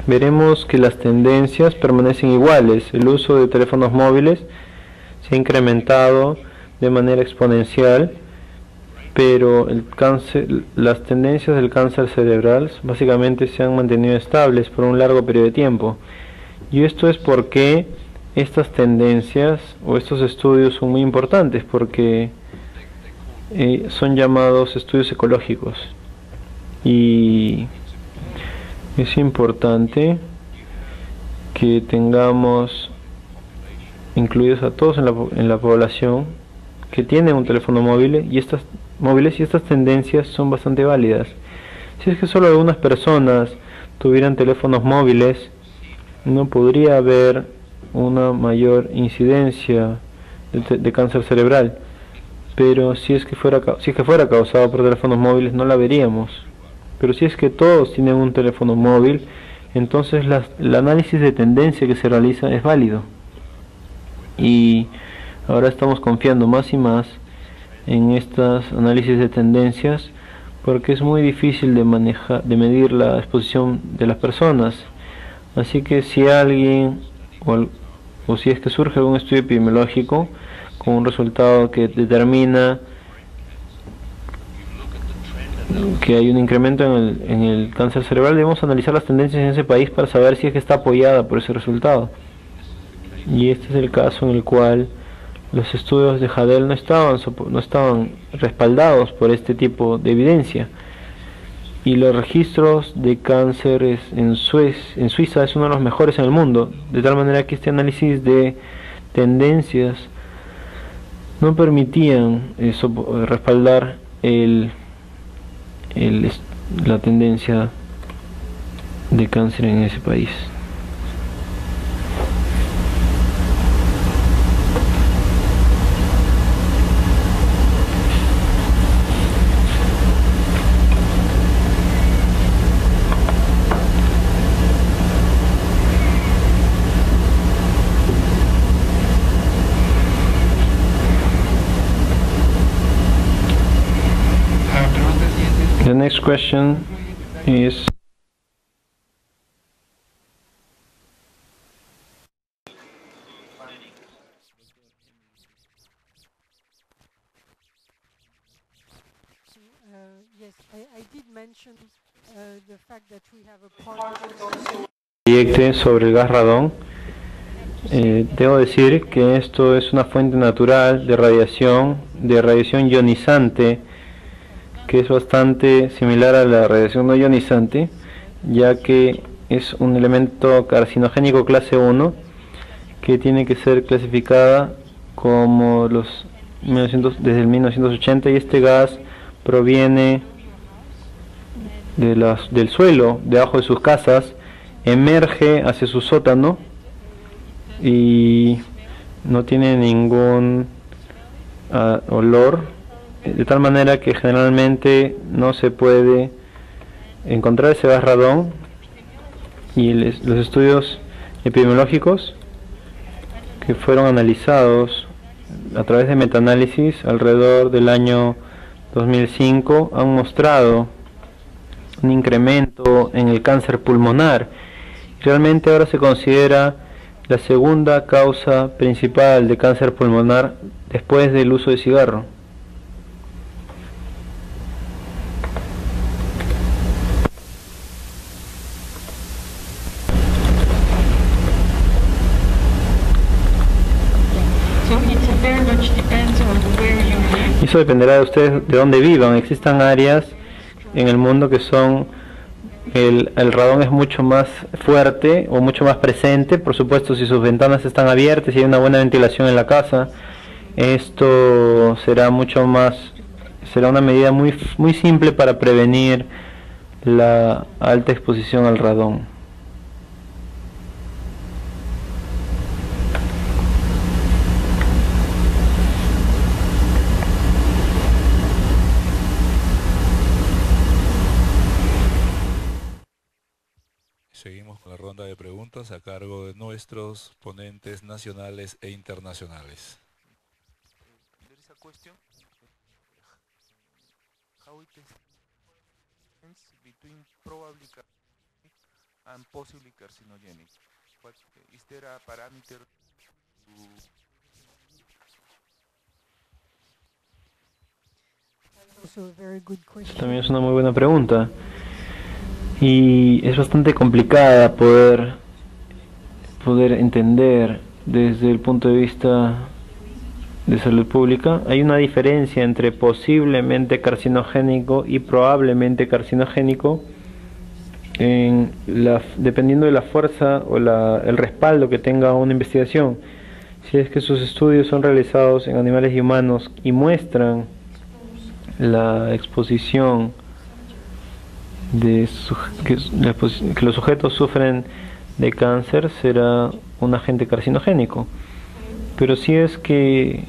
veremos que las tendencias permanecen iguales. El uso de teléfonos móviles se ha incrementado de manera exponencial, pero las tendencias del cáncer cerebral básicamente se han mantenido estables por un largo periodo de tiempo. Y esto es porque estas tendencias o estos estudios son muy importantes, porque son llamados estudios ecológicos. Y es importante que tengamos incluidos a todos en la población que tienen un teléfono móvil, y estas tendencias son bastante válidas. Si es que solo algunas personas tuvieran teléfonos móviles, no podría haber una mayor incidencia de cáncer cerebral, pero si es que fuera causado por teléfonos móviles no la veríamos. Pero si es que todos tienen un teléfono móvil, entonces el análisis de tendencia que se realiza es válido. Y ahora estamos confiando más y más en estos análisis de tendencias, porque es muy difícil de medir la exposición de las personas. Así que si alguien o si es que surge algún estudio epidemiológico con un resultado que determina que hay un incremento en el cáncer cerebral, debemos analizar las tendencias en ese país para saber si es que está apoyada por ese resultado. Y este es el caso en el cual los estudios de Hadel no estaban respaldados por este tipo de evidencia. Y los registros de cánceres en Suiza es uno de los mejores en el mundo, de tal manera que este análisis de tendencias no permitían respaldar la tendencia de cáncer en ese país. The next question is yes, I did mention the fact that we have a proyecto sobre el gas radón. Debo decir que esto es una fuente natural de radiación ionizante, que es bastante similar a la radiación no ionizante, ya que es un elemento carcinogénico clase 1 que tiene que ser clasificada como desde el 1980, y este gas proviene del suelo debajo de sus casas, emerge hacia su sótano y no tiene ningún olor, de tal manera que generalmente no se puede encontrar ese gas radón. Y los estudios epidemiológicos que fueron analizados a través de metaanálisis alrededor del año 2005 han mostrado un incremento en el cáncer pulmonar. Realmente ahora se considera la segunda causa principal de cáncer pulmonar después del uso de cigarro. Y eso dependerá de ustedes, de dónde vivan. Existen áreas en el mundo que son el radón es mucho más fuerte o mucho más presente. Por supuesto, si sus ventanas están abiertas y hay una buena ventilación en la casa, esto será una medida muy simple para prevenir la alta exposición al radón. Seguimos con la ronda de preguntas a cargo de nuestros ponentes nacionales e internacionales. There is a question. How it is between probably and possibly carcinogenic. But is there a parameter to Also a very good question. También es una muy buena pregunta. Y es bastante complicada poder entender desde el punto de vista de salud pública. Hay una diferencia entre posiblemente carcinogénico y probablemente carcinogénico dependiendo de la fuerza o el respaldo que tenga una investigación. Si es que sus estudios son realizados en animales y humanos y muestran la exposición que los sujetos sufren de cáncer, será un agente carcinogénico. Pero si es que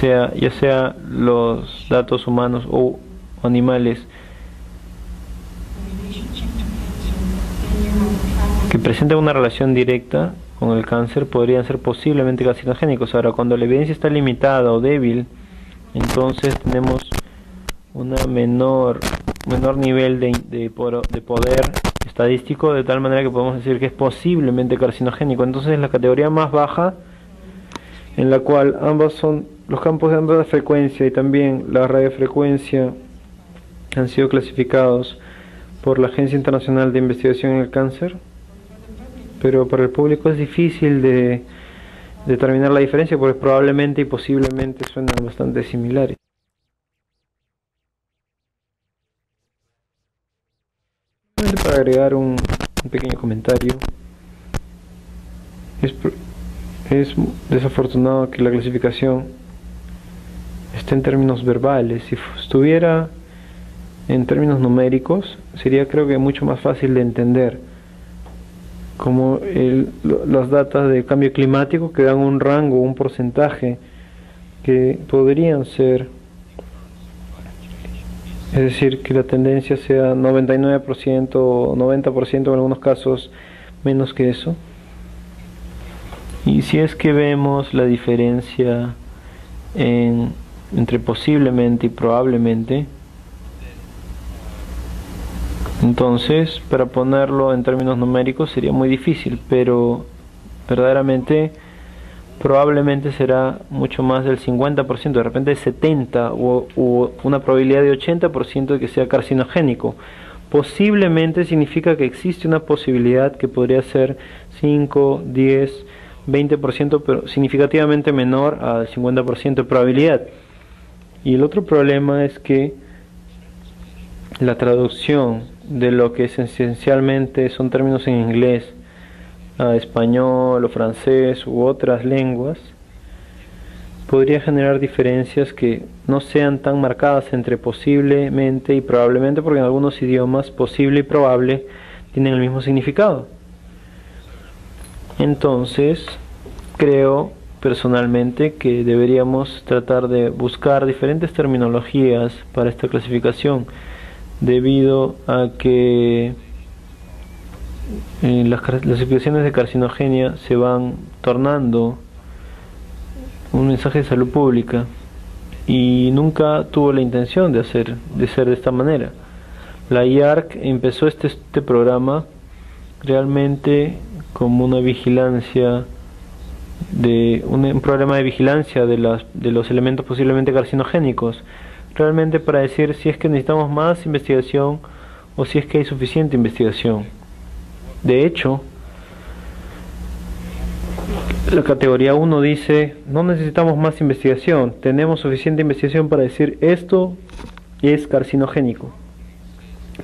ya sea los datos humanos o animales que presenten una relación directa con el cáncer, podrían ser posiblemente carcinogénicos. Ahora, cuando la evidencia está limitada o débil, entonces tenemos una menor nivel de poder estadístico, de tal manera que podemos decir que es posiblemente carcinogénico. Entonces, la categoría más baja, en la cual ambos son los campos de onda de frecuencia y también la radiofrecuencia, han sido clasificados por la Agencia Internacional de Investigación en el Cáncer, pero para el público es difícil de determinar la diferencia, porque probablemente y posiblemente suenan bastante similares. Para agregar un pequeño comentario, es desafortunado que la clasificación esté en términos verbales. Si estuviera en términos numéricos, sería, creo que, mucho más fácil de entender, como las datas de cambio climático, que dan un rango, un porcentaje que podrían ser, es decir, que la tendencia sea 99% o 90%, en algunos casos menos que eso. Y si es que vemos la diferencia entre posiblemente y probablemente, entonces, para ponerlo en términos numéricos sería muy difícil, pero verdaderamente probablemente será mucho más del 50%, de repente 70% o una probabilidad de 80% de que sea carcinogénico. Posiblemente significa que existe una posibilidad que podría ser 5, 10, 20%, pero significativamente menor al 50% de probabilidad. Y el otro problema es que la traducción de lo que esencialmente son términos en inglés a español o francés u otras lenguas podría generar diferencias que no sean tan marcadas entre posiblemente y probablemente, porque en algunos idiomas posible y probable tienen el mismo significado. Entonces, creo personalmente que deberíamos tratar de buscar diferentes terminologías para esta clasificación, debido a que las clasificaciones de carcinogenia se van tornando un mensaje de salud pública y nunca tuvo la intención de ser de esta manera. La IARC empezó este programa realmente como una vigilancia un programa de vigilancia de los elementos posiblemente carcinogénicos, realmente para decir si es que necesitamos más investigación o si es que hay suficiente investigación. De hecho, la categoría 1 dice: no necesitamos más investigación, tenemos suficiente investigación para decir esto es carcinogénico.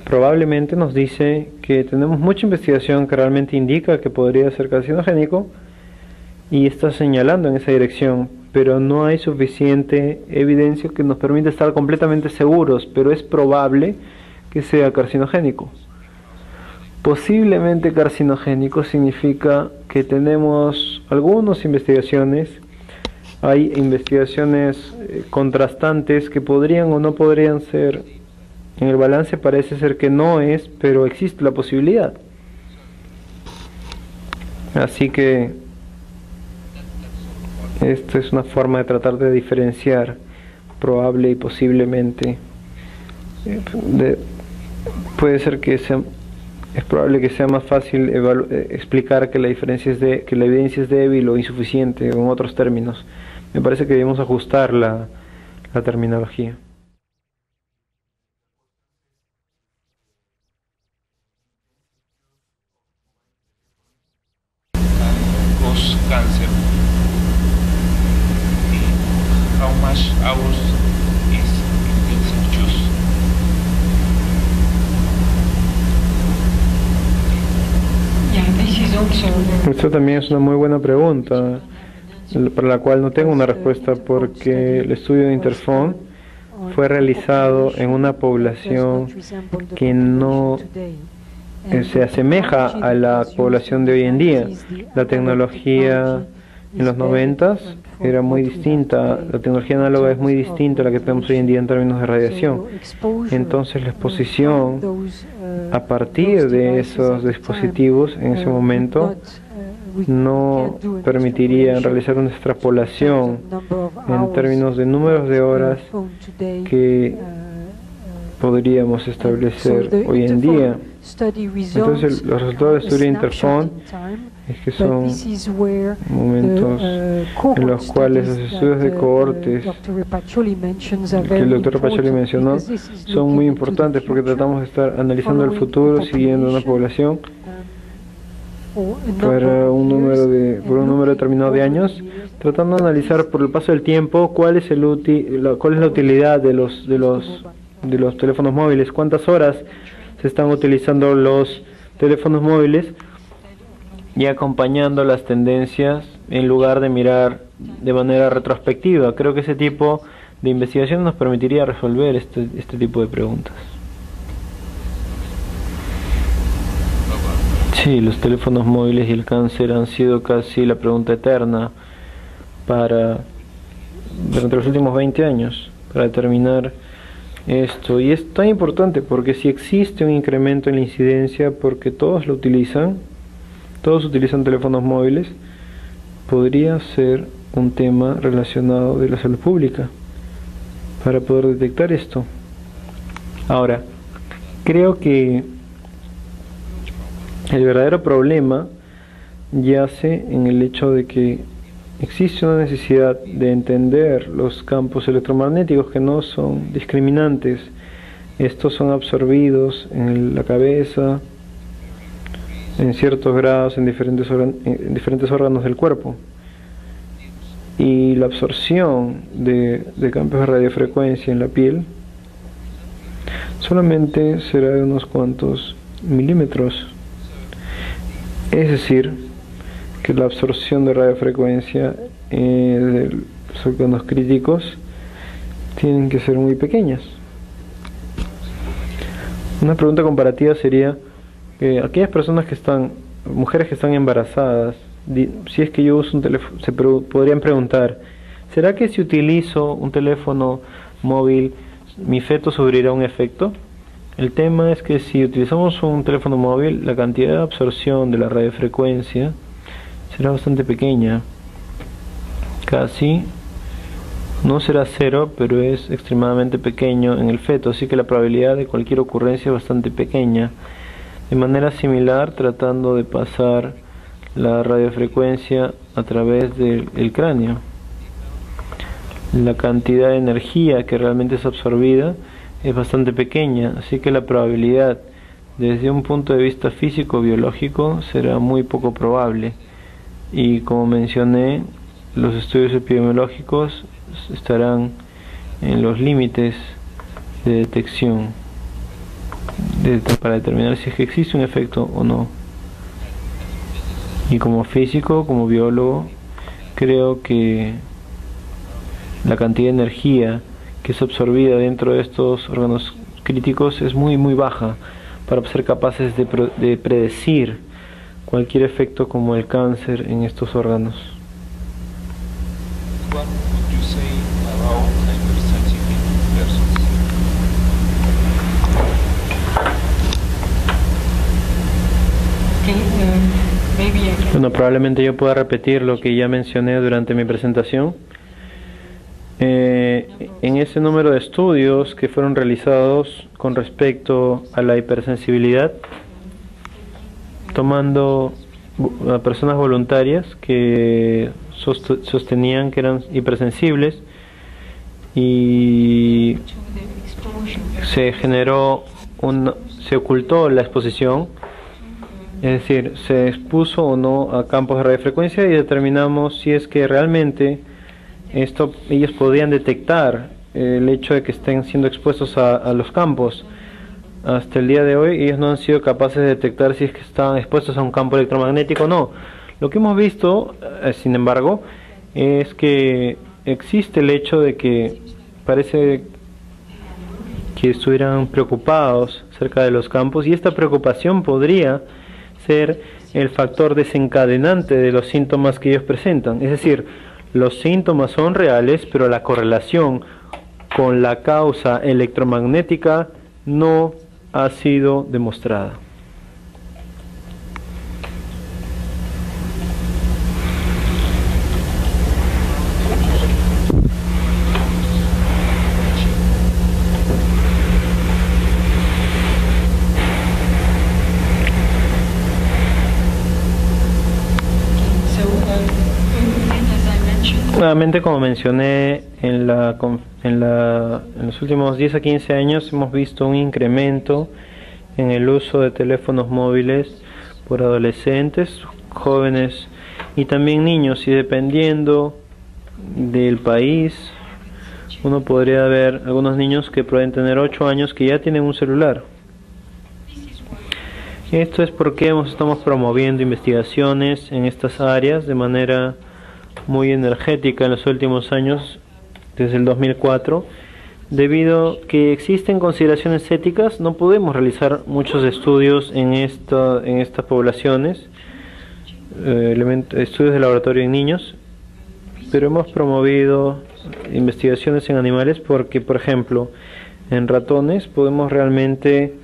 Probablemente nos dice que tenemos mucha investigación que realmente indica que podría ser carcinogénico y está señalando en esa dirección, pero no hay suficiente evidencia que nos permita estar completamente seguros, pero es probable que sea carcinogénico. Posiblemente carcinogénico significa que tenemos algunas investigaciones, hay investigaciones contrastantes que podrían o no podrían ser. En el balance parece ser que no es, pero existe la posibilidad. Así que esta es una forma de tratar de diferenciar probable y posiblemente. Puede ser que es probable que sea más fácil explicar que la evidencia es débil o insuficiente, o en otros términos. Me parece que debemos ajustar la terminología. Cause cancer. How much hours is intensive choose? Esto también es una muy buena pregunta, para la cual no tengo una respuesta, porque el estudio de Interphone fue realizado en una población que no se asemeja a la población de hoy en día. La tecnología en los 90 era muy distinta, la tecnología análoga es muy distinta a la que tenemos hoy en día en términos de radiación. Entonces la exposición a partir de esos dispositivos en ese momento no permitiría realizar una extrapolación en términos de números de horas que podríamos establecer hoy en día. Entonces los resultados del estudio de Interphone es que son momentos en los cuales los estudios de cohortes que el doctor Pacioli mencionó son muy importantes, porque tratamos de estar analizando el futuro siguiendo una población por un número determinado de años, tratando de analizar por el paso del tiempo cuál es la utilidad de los teléfonos móviles, cuántas horas se están utilizando los teléfonos móviles, y acompañando las tendencias en lugar de mirar de manera retrospectiva. Creo que ese tipo de investigación nos permitiría resolver este tipo de preguntas. Sí, los teléfonos móviles y el cáncer han sido casi la pregunta eterna durante los últimos 20 años para determinar esto. Y es tan importante porque si existe un incremento en la incidencia porque todos utilizan teléfonos móviles, podría ser un tema relacionado de la salud pública para poder detectar esto. Ahora, creo que el verdadero problema yace en el hecho de que existe una necesidad de entender los campos electromagnéticos que no son discriminantes. Estos son absorbidos en la cabeza, en ciertos grados, en diferentes órganos del cuerpo. Y la absorción de campos de radiofrecuencia en la piel solamente será de unos cuantos milímetros. Es decir, que la absorción de radiofrecuencia de los órganos críticos tienen que ser muy pequeñas. Una pregunta comparativa sería aquellas personas mujeres que están embarazadas, si es que yo uso un teléfono, podrían preguntar, ¿será que si utilizo un teléfono móvil mi feto sufrirá un efecto? El tema es que si utilizamos un teléfono móvil, la cantidad de absorción de la radiofrecuencia será bastante pequeña, casi no será cero, pero es extremadamente pequeño en el feto, así que la probabilidad de cualquier ocurrencia es bastante pequeña. De manera similar, tratando de pasar la radiofrecuencia a través del cráneo, la cantidad de energía que realmente es absorbida es bastante pequeña, así que la probabilidad desde un punto de vista físico-biológico será muy poco probable. Y como mencioné, los estudios epidemiológicos estarán en los límites de detección para determinar si es que existe un efecto o no. Y como físico, como biólogo, creo que la cantidad de energía que es absorbida dentro de estos órganos críticos es muy baja para ser capaces de predecir cualquier efecto como el cáncer en estos órganos. What would you say about hypersensitive persons? Bueno, probablemente yo pueda repetir lo que ya mencioné durante mi presentación. En ese número de estudios que fueron realizados con respecto a la hipersensibilidad, tomando a personas voluntarias que sostenían que eran hipersensibles y se ocultó la exposición, es decir, se expuso o no a campos de radiofrecuencia y determinamos si es que realmente ellos podían detectar el hecho de que estén siendo expuestos a los campos. Hasta el día de hoy ellos no han sido capaces de detectar si es que estaban expuestos a un campo electromagnético o no. Lo que hemos visto, sin embargo, es que existe el hecho de que parece que estuvieran preocupados acerca de los campos, y esta preocupación podría ser el factor desencadenante de los síntomas que ellos presentan. Es decir, los síntomas son reales, pero la correlación con la causa electromagnética no ha sido demostrada. Nuevamente, como mencioné, en los últimos 10 a 15 años hemos visto un incremento en el uso de teléfonos móviles por adolescentes, jóvenes y también niños, y dependiendo del país, uno podría ver algunos niños que pueden tener 8 años que ya tienen un celular. Esto es porque estamos promoviendo investigaciones en estas áreas de manera muy energética en los últimos años, desde el 2004. Debido a que existen consideraciones éticas, no podemos realizar muchos estudios en estas poblaciones, estudios de laboratorio en niños, pero hemos promovido investigaciones en animales porque, por ejemplo, en ratones podemos realmente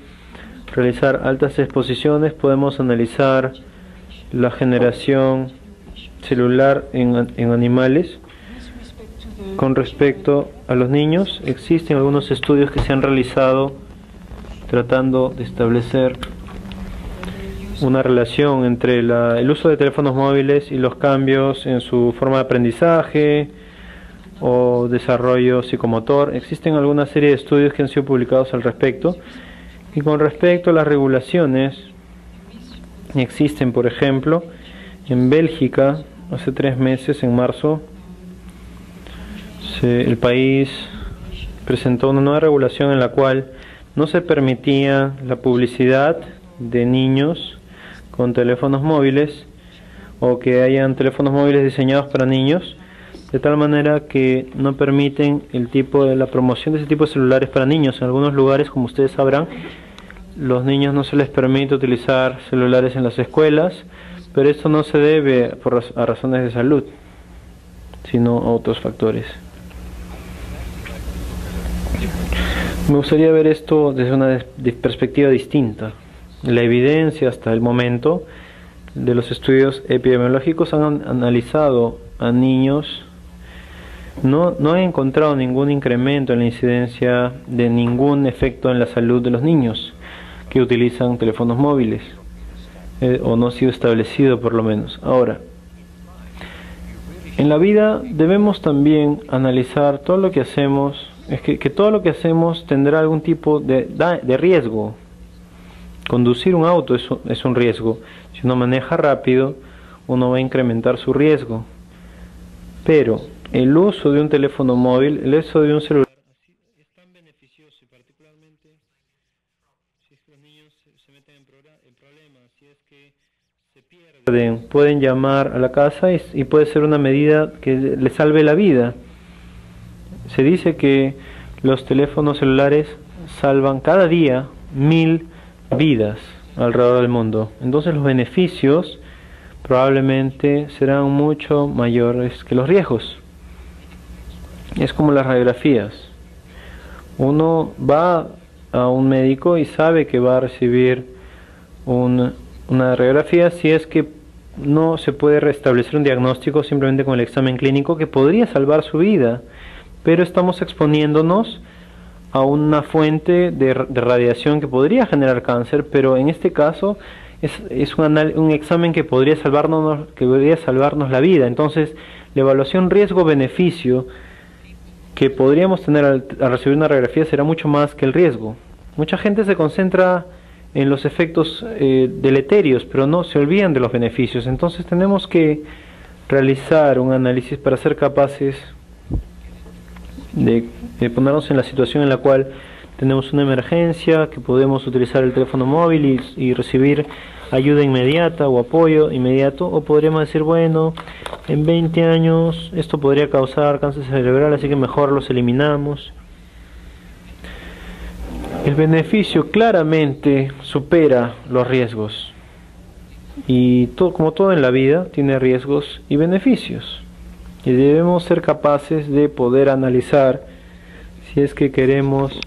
realizar altas exposiciones, podemos analizar la generación celular en animales. Con respecto a los niños, existen algunos estudios que se han realizado tratando de establecer una relación entre el uso de teléfonos móviles y los cambios en su forma de aprendizaje o desarrollo psicomotor. Existen alguna serie de estudios que han sido publicados al respecto. Y con respecto a las regulaciones, existen, por ejemplo, en Bélgica, hace 3 meses, en marzo, el país presentó una nueva regulación en la cual no se permitía la publicidad de niños con teléfonos móviles o que hayan teléfonos móviles diseñados para niños, de tal manera que no permiten la promoción de ese tipo de celulares para niños. En algunos lugares, como ustedes sabrán, los niños no se les permite utilizar celulares en las escuelas, pero esto no se debe a razones de salud, sino a otros factores. Me gustaría ver esto desde una perspectiva distinta. La evidencia hasta el momento de los estudios epidemiológicos han analizado a niños, no han encontrado ningún incremento en la incidencia de ningún efecto en la salud de los niños que utilizan teléfonos móviles, o no ha sido establecido por lo menos. Ahora, en la vida debemos también analizar todo lo que hacemos, que todo lo que hacemos tendrá algún tipo de riesgo. Conducir un auto es un riesgo. Si uno maneja rápido, uno va a incrementar su riesgo. Pero el uso de un teléfono móvil, el uso de un celular, es tan beneficioso, y particularmente si es que los niños se meten en problemas, si es que se pierden, pueden llamar a la casa y puede ser una medida que les salve la vida. Se dice que los teléfonos celulares salvan cada día 1000 vidas alrededor del mundo. Entonces los beneficios probablemente serán mucho mayores que los riesgos. Es como las radiografías. Uno va a un médico y sabe que va a recibir una radiografía si es que no se puede restablecer un diagnóstico simplemente con el examen clínico, que podría salvar su vida, pero estamos exponiéndonos a una fuente de radiación que podría generar cáncer, pero en este caso es un examen que podría salvarnos la vida. Entonces, la evaluación riesgo-beneficio que podríamos tener al recibir una radiografía será mucho más que el riesgo. Mucha gente se concentra en los efectos deleterios, pero no se olvidan de los beneficios. Entonces tenemos que realizar un análisis para ser capaces de ponernos en la situación en la cual tenemos una emergencia, que podemos utilizar el teléfono móvil y recibir ayuda inmediata o apoyo inmediato, o podríamos decir, bueno, en 20 años esto podría causar cáncer cerebral, así que mejor los eliminamos. El beneficio claramente supera los riesgos, y como todo en la vida tiene riesgos y beneficios, y debemos ser capaces de poder analizar si es que queremos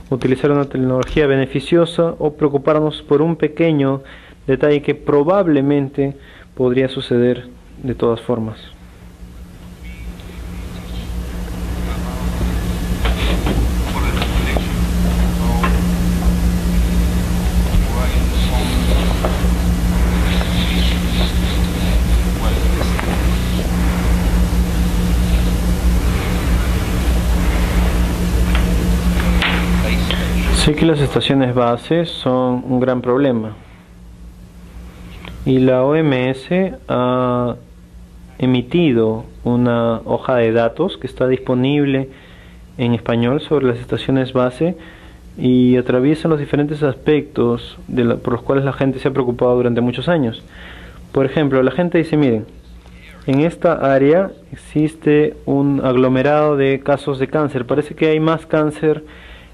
utilizar una tecnología beneficiosa o preocuparnos por un pequeño detalle que probablemente podría suceder de todas formas. Sé que las estaciones base son un gran problema, y la OMS ha emitido una hoja de datos que está disponible en español sobre las estaciones base y atraviesan los diferentes aspectos por los cuales la gente se ha preocupado durante muchos años. Por ejemplo, la gente dice, miren, en esta área existe un aglomerado de casos de cáncer, parece que hay más cáncer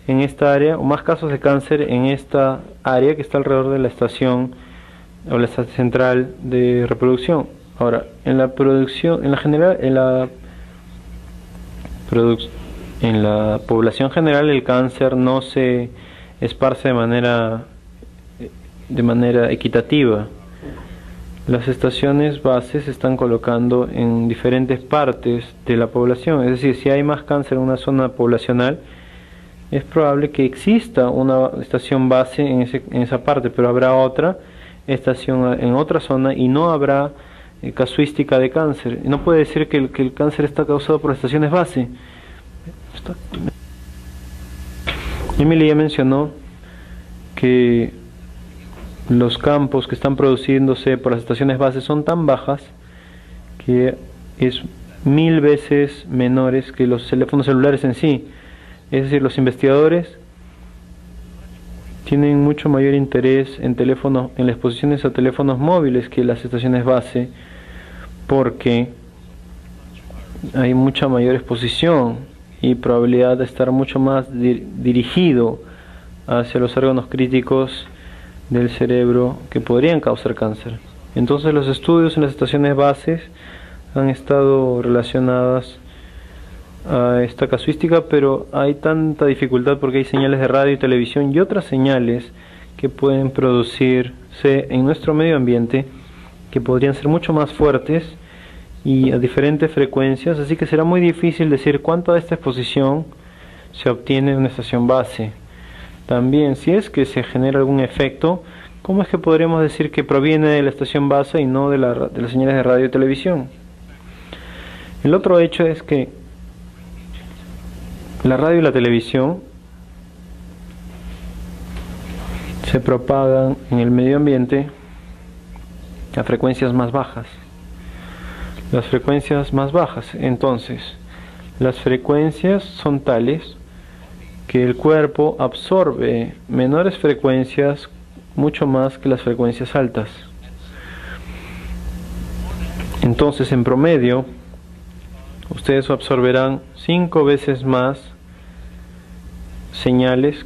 en esta área, o más casos de cáncer en esta área que está alrededor de la estación o la estación central de reproducción. Ahora, en la población general, el cáncer no se esparce de manera equitativa. Las estaciones bases se están colocando en diferentes partes de la población, es decir, si hay más cáncer en una zona poblacional, es probable que exista una estación base en esa parte, pero habrá otra estación en otra zona y no habrá casuística de cáncer. No puede decir que el cáncer está causado por estaciones base. Emily ya mencionó que los campos que están produciéndose por las estaciones base son tan bajas que es 1000 veces menores que los teléfonos celulares en sí. Es decir, los investigadores tienen mucho mayor interés en las exposiciones a teléfonos móviles que las estaciones base, porque hay mucha mayor exposición y probabilidad de estar mucho más dirigido hacia los órganos críticos del cerebro que podrían causar cáncer. Entonces los estudios en las estaciones bases han estado relacionados a esta casuística, pero hay tanta dificultad porque hay señales de radio y televisión y otras señales que pueden producirse en nuestro medio ambiente que podrían ser mucho más fuertes y a diferentes frecuencias, así que será muy difícil decir cuánto de esta exposición se obtiene en una estación base. También, si es que se genera algún efecto, ¿cómo es que podríamos decir que proviene de la estación base y no de las señales de radio y televisión? El otro hecho es que la radio y la televisión se propagan en el medio ambiente a frecuencias más bajas. Las frecuencias más bajas, entonces, las frecuencias son tales que el cuerpo absorbe menores frecuencias mucho más que las frecuencias altas. Entonces, en promedio, ustedes absorberán 5 veces más señales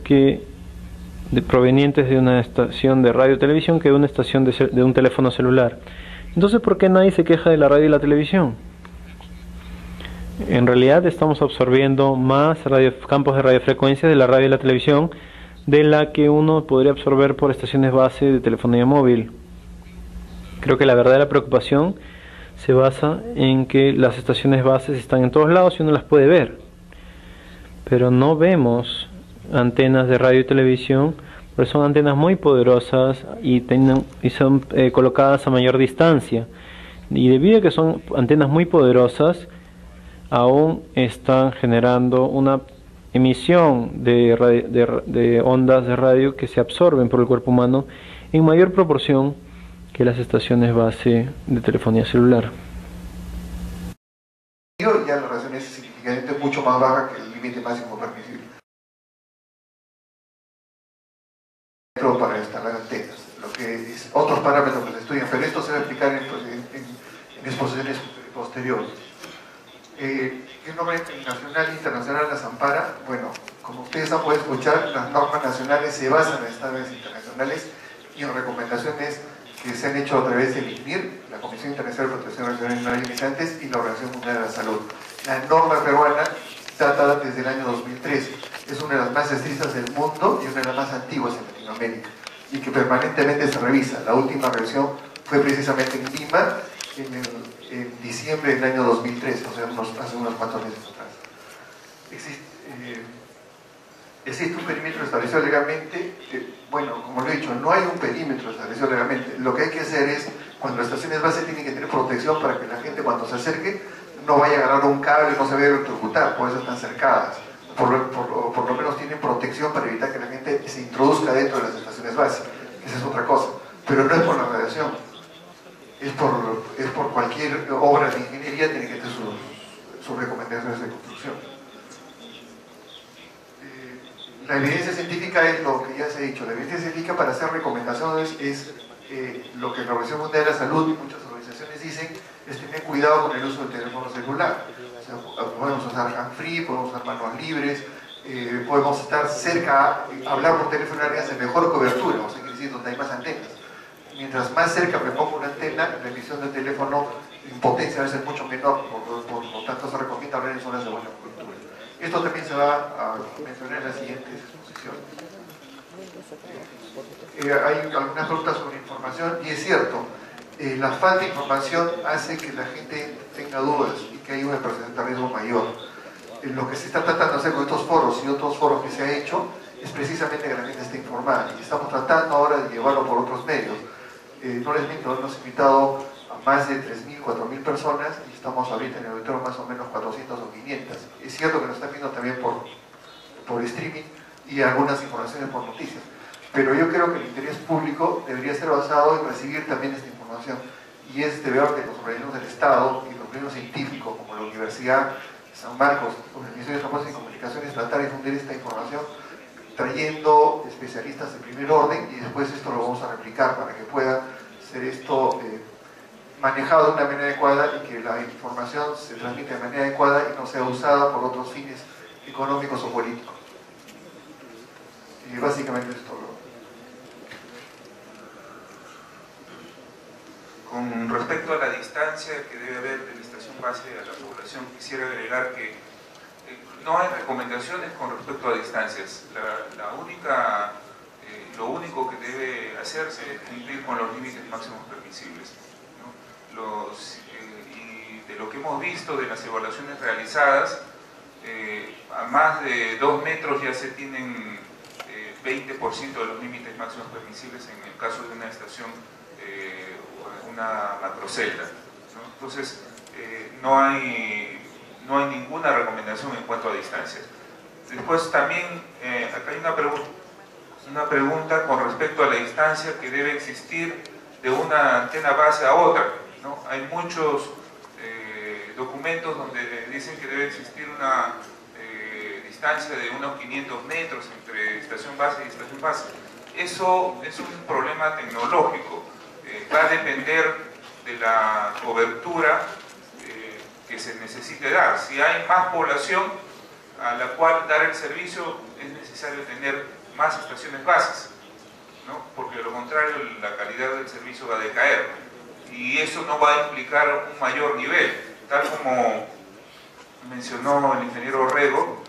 provenientes de una estación de radio y televisión que de una estación de un teléfono celular. Entonces, ¿por qué nadie se queja de la radio y la televisión? En realidad estamos absorbiendo más campos de radiofrecuencia de la radio y la televisión de la que uno podría absorber por estaciones base de telefonía móvil. Creo que la verdadera preocupación se basa en que las estaciones bases están en todos lados y uno las puede ver, pero no vemos antenas de radio y televisión pero son antenas muy poderosas y son colocadas a mayor distancia. Y debido a que son antenas muy poderosas, aún están generando una emisión de ondas de radio que se absorben por el cuerpo humano en mayor proporción que las estaciones base de telefonía celular. Ya la radiación es significativamente mucho más baja que el límite máximo permisible para instalar antenas, lo que es otros parámetros que se estudian, pero esto se va a explicar en exposiciones posteriores. ¿Qué norma nacional e internacional las ampara? Bueno, como ustedes han podido escuchar, las normas nacionales se basan en estándares internacionales y en recomendaciones que se han hecho a través del ICNIR, la Comisión Internacional de Protección de Animales Ionizantes, y la Organización Mundial de la Salud. La norma peruana data desde el año 2003, es una de las más estrictas del mundo y una de las más antiguas en Latinoamérica, y que permanentemente se revisa. La última revisión fue precisamente en Lima, en diciembre del año 2003, o sea, hace unos cuantos meses atrás. Existe un perímetro establecido legalmente. Bueno, como lo he dicho, no hay un perímetro establecido legalmente. Lo que hay que hacer es, cuando las estaciones base tienen que tener protección para que la gente cuando se acerque no vaya a agarrar un cable y no se vaya a electrocutar, por eso están cercadas. Por lo menos tienen protección para evitar que la gente se introduzca dentro de las estaciones base. Esa es otra cosa. Pero no es por la radiación. Es por cualquier obra de ingeniería, tiene que tener sus recomendaciones de construcción. La evidencia científica es lo que ya se ha dicho. La evidencia científica para hacer recomendaciones es lo que la Organización Mundial de la Salud y muchas organizaciones dicen, es tener cuidado con el uso del teléfono celular. O sea, podemos usar hand-free, podemos usar manos libres, podemos estar cerca, hablar por teléfono en áreas de mejor cobertura, o sea, quiere decir donde hay más antenas. Mientras más cerca me pongo una antena, la emisión del teléfono en potencia va a ser mucho menor, por lo tanto se recomienda hablar en zonas de buena cobertura. Esto también se va a mencionar en las siguientes exposiciones. Hay algunas preguntas sobre información, y es cierto, la falta de información hace que la gente tenga dudas y que hay una percepción de riesgo mayor. Lo que se está tratando de hacer con estos foros y otros foros que se ha hecho es precisamente que la gente esté informada, y estamos tratando ahora de llevarlo por otros medios. No les miento, hemos invitado a más de 3.000, 4.000 personas y estamos ahorita en el auditorio más o menos 400 o 500. Es cierto que nos están viendo también por streaming y algunas informaciones por noticias, pero yo creo que el interés público debería ser basado en recibir también esta información, y es deber de los organismos del Estado y los organismos científicos como la Universidad de San Marcos o el Ministerio de Transportes y Comunicaciones tratar de difundir esta información trayendo especialistas de primer orden, y después esto lo vamos a replicar para que pueda ser esto manejado de una manera adecuada y que la información se transmita de manera adecuada y no sea usada por otros fines económicos o políticos. Y básicamente es todo. Con respecto a la distancia que debe haber de la estación base a la población, quisiera agregar que no hay recomendaciones con respecto a distancias. Lo único que debe hacerse es cumplir con los límites máximos permisibles, ¿no? Y de lo que hemos visto de las evaluaciones realizadas, a más de 2 metros ya se tienen 20% de los límites máximos permisibles en el caso de una estación o una macrocelda, ¿no? Entonces, no hay ninguna recomendación en cuanto a distancias. Después también, acá hay una pregunta con respecto a la distancia que debe existir de una antena base a otra, ¿no? Hay muchos documentos donde dicen que debe existir una distancia de unos 500 metros entre estación base y estación base. Eso es un problema tecnológico, va a depender de la cobertura que se necesite dar. Si hay más población a la cual dar el servicio, es necesario tener más estaciones bases, ¿no? Porque de lo contrario la calidad del servicio va a decaer y eso no va a implicar un mayor nivel. Tal como mencionó el ingeniero Orrego,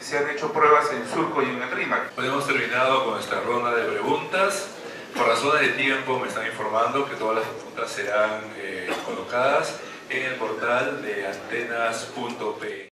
se han hecho pruebas en Surco y en el RIMAC. Hemos terminado con nuestra ronda de preguntas. Por razones de tiempo me están informando que todas las preguntas serán colocadas en el portal de antenas.p.